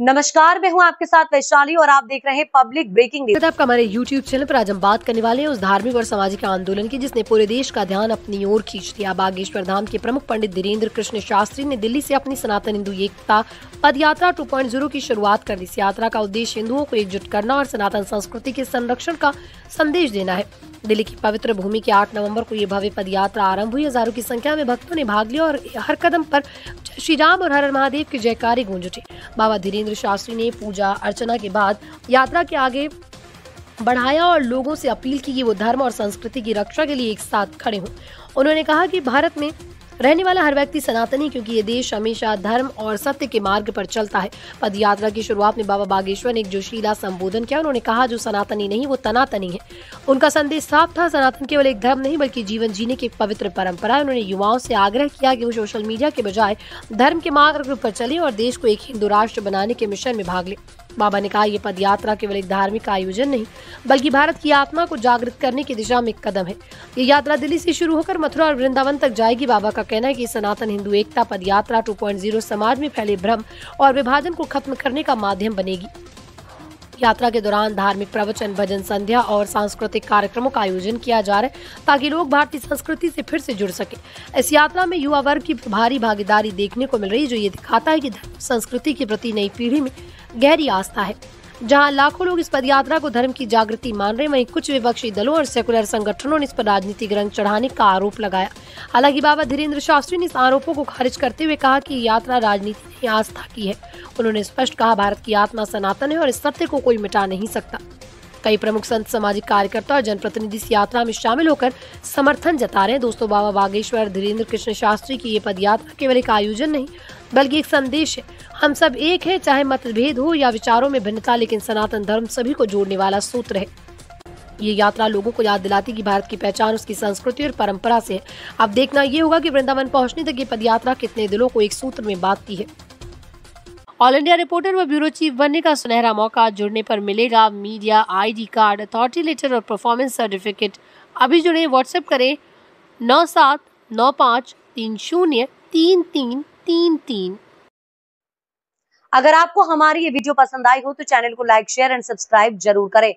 नमस्कार, मैं हूं आपके साथ वैशाली और आप देख रहे हैं पब्लिक ब्रेकिंग न्यूज। आपका हमारे YouTube चैनल पर आज हम बात करने वाले हैं उस धार्मिक और सामाजिक आंदोलन की जिसने पूरे देश का ध्यान अपनी ओर खींच लिया। बागेश्वर धाम के प्रमुख पंडित धीरेन्द्र कृष्ण शास्त्री ने दिल्ली से अपनी सनातन हिंदू एकता पद यात्रा 2.0 की शुरुआत कर दी। इस यात्रा का उद्देश्य हिंदुओं को एकजुट करना और सनातन संस्कृति के संरक्षण का संदेश देना है। दिल्ली की पवित्र भूमि के 8 नवंबर को ये भव्य पद यात्रा आरंभ हुई। हजारों की संख्या में भक्तों ने भाग लिया और हर कदम पर जय श्री राम और हर हर महादेव के जयकारे गूंज उठे। बाबा धीरेन्द्र शास्त्री ने पूजा अर्चना के बाद यात्रा के आगे बढ़ाया और लोगों से अपील की कि वो धर्म और संस्कृति की रक्षा के लिए एक साथ खड़े हों। उन्होंने कहा कि भारत में रहने वाला हर व्यक्ति सनातनी, क्योंकि ये देश हमेशा धर्म और सत्य के मार्ग पर चलता है। पद यात्रा की शुरुआत में बाबा बागेश्वर ने एक जोशीला संबोधन किया। उन्होंने कहा, जो सनातनी नहीं वो तनातनी है। उनका संदेश साफ था, सनातन केवल एक धर्म नहीं बल्कि जीवन जीने की एक पवित्र परंपरा है। उन्होंने युवाओं से आग्रह किया कि वो सोशल मीडिया के बजाय धर्म के मार्ग पर चले और देश को एक हिंदू राष्ट्र बनाने के मिशन में भाग ले। बाबा ने कहा, ये पद यात्रा केवल एक धार्मिक आयोजन नहीं बल्कि भारत की आत्मा को जागृत करने की दिशा में एक कदम है। ये यात्रा दिल्ली से शुरू होकर मथुरा और वृंदावन तक जाएगी। बाबा का कहना है कि सनातन हिंदू एकता पद यात्रा 2.0 समाज में फैले भ्रम और विभाजन को खत्म करने का माध्यम बनेगी। यात्रा के दौरान धार्मिक प्रवचन, भजन संध्या और सांस्कृतिक कार्यक्रमों का आयोजन किया जा रहा है ताकि लोग भारतीय संस्कृति से फिर से जुड़ सके। इस यात्रा में युवा वर्ग की भारी भागीदारी देखने को मिल रही है, जो ये दिखाता है कि धर्म संस्कृति के प्रति नई पीढ़ी में गहरी आस्था है। जहां लाखों लोग इस पदयात्रा को धर्म की जागृति मान रहे, वहीं कुछ विपक्षी दलों और सेकुलर संगठनों ने इस पर राजनीतिक रंग चढ़ाने का आरोप लगाया। हालांकि बाबा धीरेन्द्र शास्त्री ने इस आरोपों को खारिज करते हुए कहा कि यात्रा राजनीति नहीं, आस्था की है। उन्होंने स्पष्ट कहा, भारत की आत्मा सनातन है और इस सत्य को कोई मिटा नहीं सकता। कई प्रमुख संत, सामाजिक कार्यकर्ता और जनप्रतिनिधि इस यात्रा में शामिल होकर समर्थन जता रहे हैं। दोस्तों, बाबा बागेश्वर धीरेन्द्र कृष्ण शास्त्री की ये पद यात्रा केवल एक आयोजन नहीं बल्कि एक संदेश है। हम सब एक हैं, चाहे मतभेद हो या विचारों में भिन्नता, लेकिन सनातन धर्म सभी को जोड़ने वाला सूत्र है। ये यात्रा लोगों को याद दिलाती कि भारत की पहचान उसकी संस्कृति और परंपरा से है। अब देखना ये होगा कि वृंदावन पहुंचने तक ये पद यात्रा कितने दिलों को एक सूत्र में बांधती है। ऑल इंडिया रिपोर्टर व ब्यूरो चीफ बनने का सुनहरा मौका। जुड़ने पर मिलेगा media ID card, authority letter और परफॉर्मेंस सर्टिफिकेट। अभी जुड़े, व्हाट्सएप करें 9795303333। अगर आपको हमारी ये वीडियो पसंद आई हो तो चैनल को लाइक, शेयर एंड सब्सक्राइब जरूर करें।